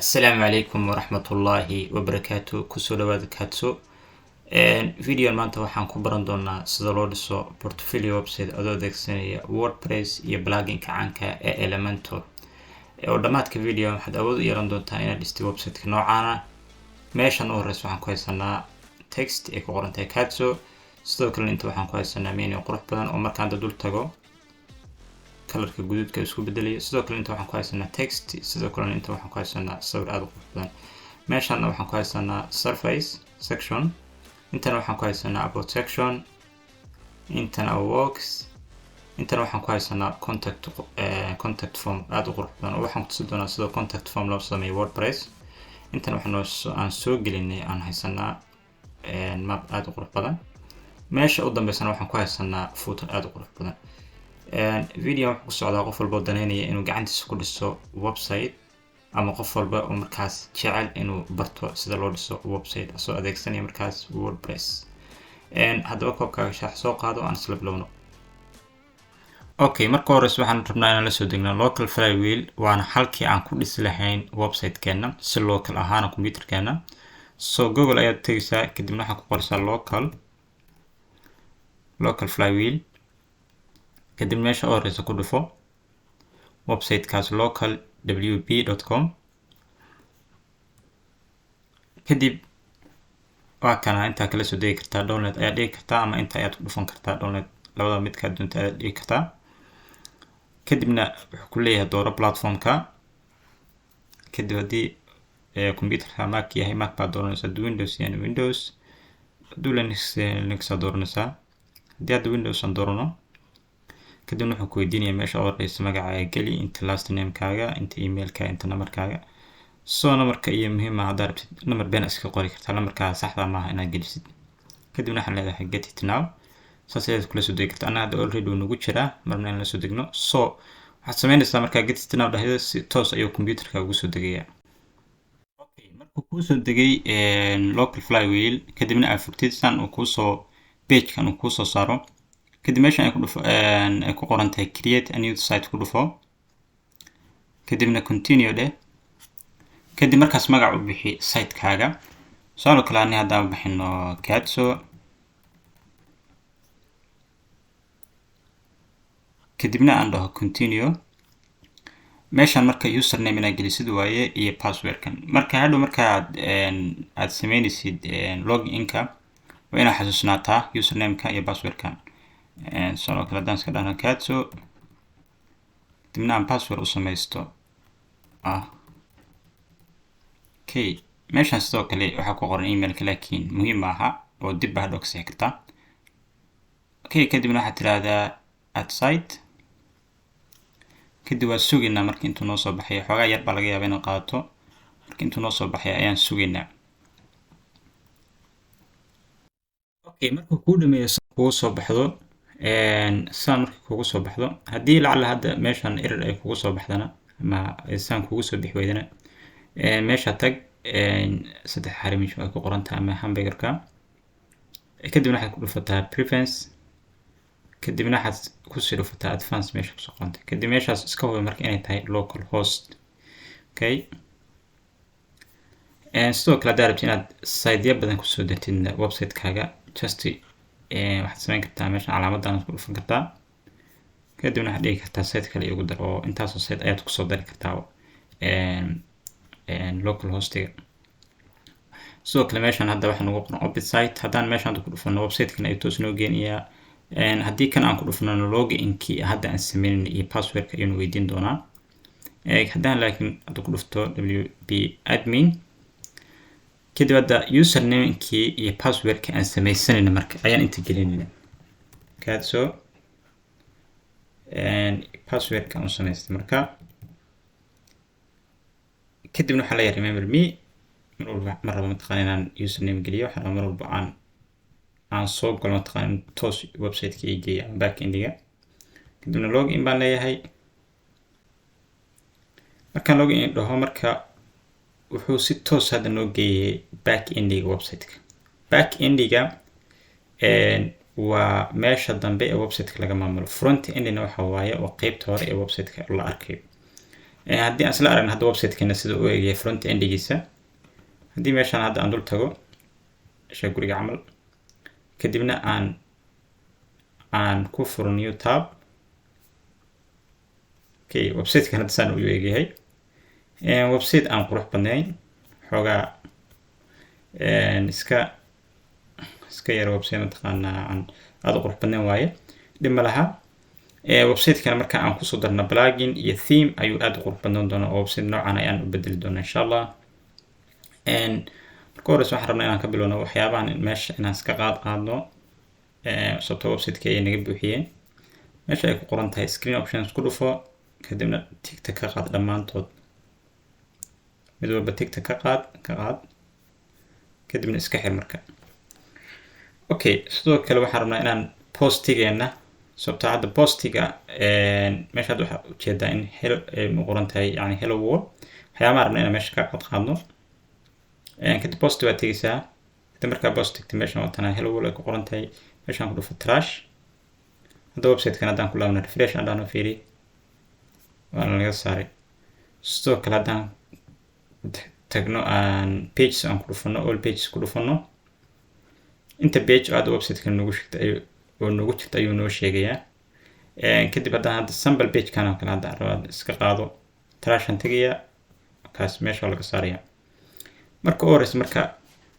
السلام عليكم ورحمة الله وبركاته كسو دواد كاتسو فيديو maanta waxaan ku baran doonaa sida loo dhiso portfolio website adoo adeegsanaya WordPress iyo pluginka caanka ee Elementor oo dhamaadka video waxaad awood u yeelan doontaa inaad dhisto website-ka noocan ah meeshan u horeysa waxaan ku haysanaa text ee ku qoran tahay Katso sidoo kale inta waxaan ku haysanaa menu qurux badan oo markaan dul tago kalarka guduudka isku bedelayo sidoo kale inta waxaan ku haysanaa text sidoo kale inta waxaan ku haysanaa sawir aad u qurux badan meeshan waxaan ku haysanaa surface section intana waxaan ku haysanaa about section intana works intana waxaan ku haysanaa contact form aad u qurux badan oo waxaan tusi doonaa sida contact form loo sameeyo WordPress intana waxaan soo gelinay aan haysanaa map aad u qurux badan meesha u dambeysana waxaan ku haysanaa footer aad u qurux badan video wuxuu ku socdaa qof walba daneynaya inuu gacantiisa ku dhiso website ama qof walba oo markaas jecel inuu barto sida loo dhiso website asoo adeegsanaya markaas WordPress haddaba koobkaaga sharax soo qaado aan isla bilowno okay marka hore waxaan rabnaa inaan la soo degno local flywheel waana halkii aan ku dhisi lahayn website-keena si local ahaan computer-keena so Google ayaad tagaysaa kadibna waxaad ku qoraysaa local flywheel kadib meesha oo horeysa ku dhufo website-kaas localwp.com kadib waa kana inta kala soo degi kartaa download ayaad dhigi kartaa ama inta ayaad ku dhufan kartaa download labada mid ka doonta ayaad dhigi kartaa kadibna wuxuu ku leeyahay dooro platformka kadib haddii computerka Mac yahay Mac baad dooranaysaa Windows yani Windows Linux aad dooranaysaa haddii aad Windows aan doorano kadibna wuxuu ku weydiinayaa meesha oo horeysa magacaaga geli inta last name-kaaga inta email-ka inta number-kaaga soo numberka iyo muhiim ah haddaad rabtid number been iska qori kartaa numberka saxda maaha inaad gelisid kadibna waxaan leedahay get it now saas ayaad kula soo degi kartaa anaa hadda already uu nagu jiraa marna in la soo degno so waxaad samaynaysaa markaa get it now dhahdo si toos ayuu computerka ugu soo degayaa okay markuu kuu soo degay local flywheel kadibna aad furtid san uu kuu soo page-kan uu kuu soo saaro kadib meeshan ay ku qoran tahay create a new site ku dhufo kadibna continue dheh kadib markaas magac u bixi site-kaaga soo kale aan hadda bixino Katso kadibna aan dhaho continue meeshan marka username ina gelisid waaye iyo password-kan marka hadhow marka aad sameynaysid login-ka waa inaad xasuusnaataa username-ka iyo password-kan soo kale daan iska dhahno Katso kadibna aan password u samaysto okay meeshan sidoo kale waxaa ku qoran email-ka laakiin muhiim maaha oo dib baa ka sii kartaa okay kadibna waxaad tiraahdaa add site kadib waa sugaynaa marka intuu noo soo baxayo xoogaa yar baa laga yaabaa inaad qaadato marka intuu noo soo baxayo ayaan sugaynaa okay marka kuu dhameeyo kugu soo baxdo saan marka kugu soo baxdo haddii lacala hadda meeshan error ay kugu soo baxdana ama saan kugu soo bixi weydana meesha tag saddex xarimish ay ku qoran tahay ama hamburgerka kadibna waxaad ku dhufataa preference kadibna waxaad ku sii dhufataa advanced meesha kusoo qoran tahay kadib meeshaas iska hubi marka inay tahay local host okay sidoo kale haddaad rabtid inaad site-yo badan kusoo dartid website-kaaga just waxaad samayn kartaa meeshan calaamadan ku dhufan kartaa kadibna waxaad dhigi kartaa site kale ugu dar oo intaasoo site ayaad kusoo dari kartaa local hostiga sidoo kale meeshan hadda waxaan ugu qoran open site haddaan meeshan ku dhufano website-kan ay toos noo geenayaa haddii kan aan ku dhufano login-kii hadda aan sameynay iyo password-ka ayuu weydiin doonaa haddaan laakiin hadda ku dhufto wp admin kadib hadda username-kii iyo password-ka aan samaysanayna marka ayaan inta gelinayna Katso password-ka aan samaystay marka kadibna waxaa la remember me mar rabo mataqaan inaan username geliyo waxaa mar walba aan soo galo mataqaan toos website-ka ay geeya back-endiga kadibna login baan leeyahay markaan login dhaho marka wuxuu si toos hadda noo geeyay back-endiga website-ka back-endiga waa meesha dambe ee website-ka laga maamulo front-endina waxa waaye waa qaybta hore ee website-ka la arkayo haddii aan isla aragna hadda website-keena sida uu eegyahay front endigiisa, haddii meeshaan hadda aan dul tago isha guriga camal, kadibna aan ku furo new tab. Okay, website-kan hadda saan uu eegyahay website aan qurux badnayn xoogaa iska yar website mataqaanaa aan aad u qurux badnayn waaye, dhib ma laha. website-kana marka aan kusoo darno plugin iyo theme ayuu aad u qurux badnaan doonaa oo website noocan ayaan u bedeli doonaa insha allah. marka hore waxaan rabnaa inaan ka bilowno waxyaabahan meesha inaan iska qaadno sababtoo website-ka ay naga buuxiyeen. meesha ay ku qoran tahay screen options ku dhufo, kadibna tigta ka qaad dhammaantood, mid walba tigta ka qaad kadibna iska xir marka. okay, sidoo kale waxaan rabnaa inaan postigeena, sababtoo hadda postiga meesha hadda waxaa ujeedaa in hello ay qoran tahay, yani hello world. waxyaabaha rabnaa inaan meesha ka qaadno, kadib post waa tegeysaa, kadib markaa post tigta meeshan watanaa hello world ay ku qoran tahay, meeshaan ku dhufo trash. hadda website-kan haddaan ku laabno refresh aan dhahno fiiri waana laga saaray. sidoo kale haddaan tagno aan pages aan ku dhufano, all pages ku dhufano, inta page oo hadda website-kan noogu jirta ayuu noo sheegayaa. kadib haddaan hadda sample page-kan oo kale hadda rabaa iska qaado, trashan tegayaa, kaas meesha laga saaraya. marka horeysa marka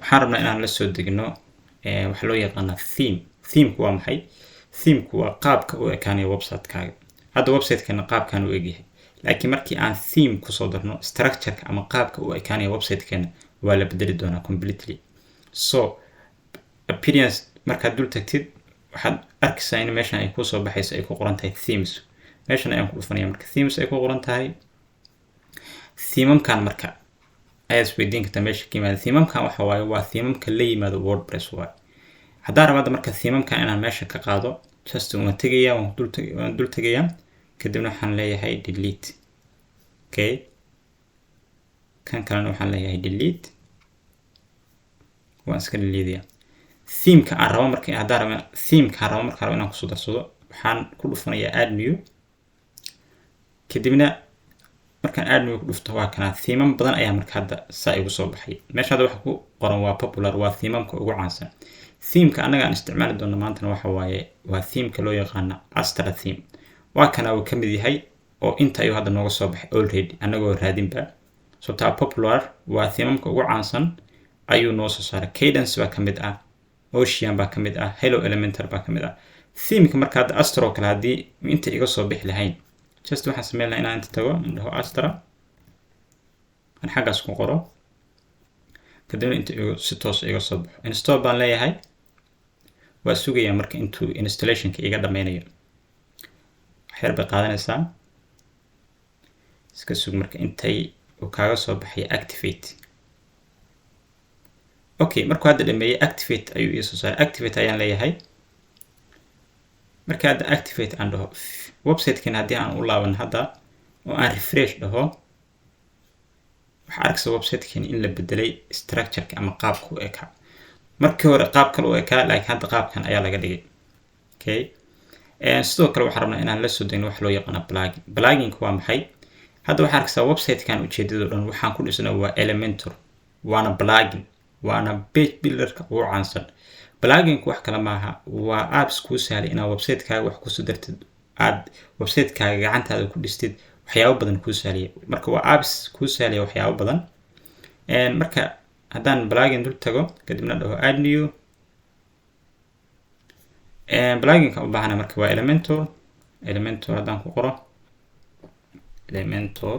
waxaan rabnaa inaan la soo degno waxa loo yaqaana theme. theme-ku waa maxay? theme-ku waa qaabka u ekaanaya website-kaaga. hadda website-kana qaabkan u egyahay, laakiin markii aan theme kusoo darno structure-ka ama qaabka u ekaanaya website-keena waa la bedeli doonaa completely. so appearance markaad dul tagtid waxaad arkaysaa in meeshan ay kusoo baxayso ay ku qoran tahay themes. meeshan ayaan ku dhufanaya marka themes ay ku qoran tahay. themamkan marka ayaad isweydiin kartaa meesha ka yimaada. themamkan waxa waaye waa themamka la yimaado WordPress waaye. haddaan rabaa marka themamkan inaan meesha ka qaado, just waan tegayaa, waan dul tegayaa, kadibna waxaan leeyahay delete. okay, kan kalena waxaan leeyahay delete, waan iska deleteyaa. themeka aan rabo marka haddaan rabo themeka aan rabo marka rabo inaan kusoo darsado, waxaan ku dhufanayaa add new. kadibna markaan add new ku dhufto waa kana themam badan ayaa marka hadda saa igu soo baxay. meesha hadda waxa ku qoran waa popular, waa themamka ugu caansan. themeka annaga aan isticmaali doono maantana waxa waaye waa themeka loo yaqaano Astra theme. waa kana uu ka mid yahay oo inta ayuu hadda nooga soo baxay already annagoo raadinba. sababtaa popular waa themamka ugu caansan ayuu noo soo saaray. Cadence baa ka mid ah, Ocean baa ka mid ah, Hello Elementor baa ka mid ah. themeka marka hadda Astra oo kale haddii inta iga soo bixi lahayn, just waxaan sameyn lahaa inaan inta tago indhaho Astra aan xaggaas ku qoro, kadibna inta si toos iga soo baxo. install baan leeyahay, waa sugayaa marka intuu installationka iga dhameynayo. waxyar bay qaadanaysaa, iska sug marka intay uu kaaga soo baxay activate. okay, markuu hadda dhameeyay activate ayuu ii soo saaray. activate ayaan leeyahay. marka hadda activate aan dhaho website-kan haddii aan u laaban hadda oo aan refresh dhaho, waxaa arkaysa website-kan in la bedelay structure-ka ama qaabka u ekaa. markii hore qaab kale u ekaa, laakiin hadda qaabkan ayaa laga dhigay. okay, sidoo kale waxaan rabnaa inaan la soo degno wax loo yaqaano plugin. plugin-ku waa maxay? hadda waxaa arkaysaa website-kan ujeedadoo dhan waxaan ku dhisnaa waa Elementor, waana plugin, waana page builder-ka ugu caansan. plugin-ku wax kale maaha, waa apps kuu sahlay inaad website-kaaga wax kusoo dartid, aad website-kaaga gacantaada ku dhistid, waxyaabo badan kuu sahlaya. marka waa apps kuu sahlaya waxyaabo badan. marka haddaan plugin dul tago, kadibna dhaho add new, plugin-ka u baahana marka waa Elementor haddaan ku qoro Elementor.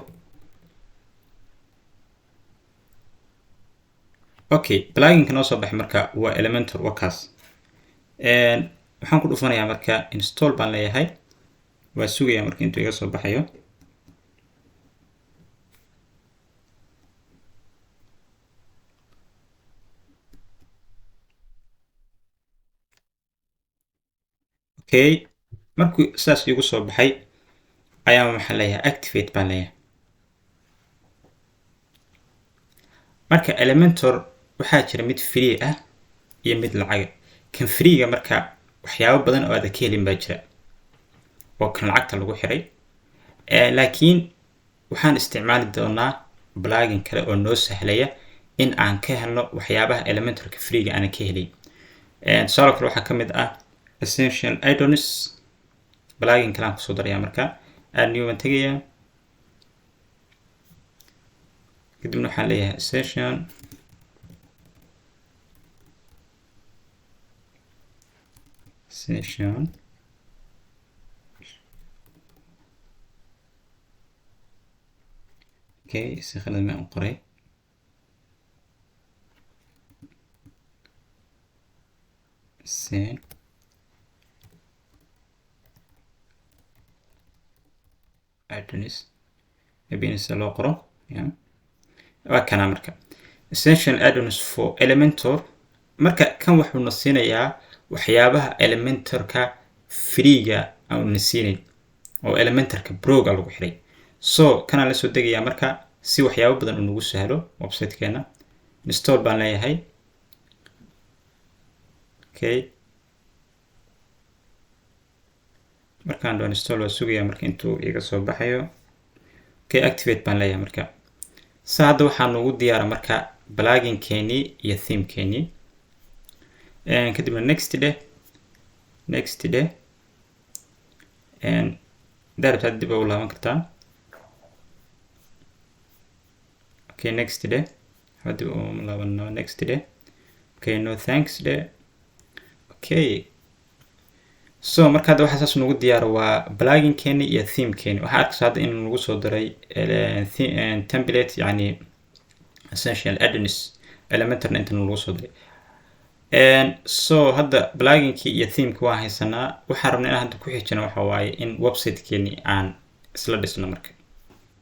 okay, plugin-ka noo soo baxay marka waa Elementor wakaas. waxaan ku dhufanayaa marka install baan leeyahay, waa sugayaa marka intuu iga soo baxayo. okay, markuu saas igu soo baxay ayaa waxaan leeyahay activate baan leeyahay. marka Elementor waxaa jira mid free ah iyo mid lacag. kan free-ga marka waxyaabo badan oo aad ka helin baa jira oo kan lacagta lagu xiray. laakiin waxaan isticmaali doonaa plugin kale oo noo sahlaya in aan ka helno waxyaabaha Elementorka free-ga aan ka helay. Tusaale kale waxaa ka mid ah Essential Add-ons plugin kale aan kusoo darayaa marka add new waan tagayaa kadibna waxaan leeyahay Essential okay si khalad ma u qoray Add-ons maybe insa loo qoro waa kana marka Essential Add-ons for Elementor marka kan wuxuu na siinayaa waxyaabaha Elementorka free-ga aan na siinay oo Elementorka Pro-ga lagu xiray. So kana la soo degayaa marka si waxyaabo badan uu nagu sahlo website-keena. Install baan leeyahay. Okay. markaan doon install waa sugayaa marka intuu iga soo baxayo. Okay, activate baan leeyahay marka. Hadda waxaa noogu diyaara marka plugin keeni iyo theme keeni. Kadibna next day daarabta dib u laaban kartaa. Okay, next day hadda u laabano next day. Okay, no thanks day. Okay, so marka hadda waxa saas noogu diyaar waa plugin keeni iyo theme keeni. Waxa arkaysaa hadda in lagu soo daray template yani Essential Add-ons Elementorna inta lagu soo daray. So hadda pluginkii iyo themeki waa haysanaa. Waxaan rabnaa inaan hadda ku xijino waxa waaye in website keeni aan isla dhisno marka.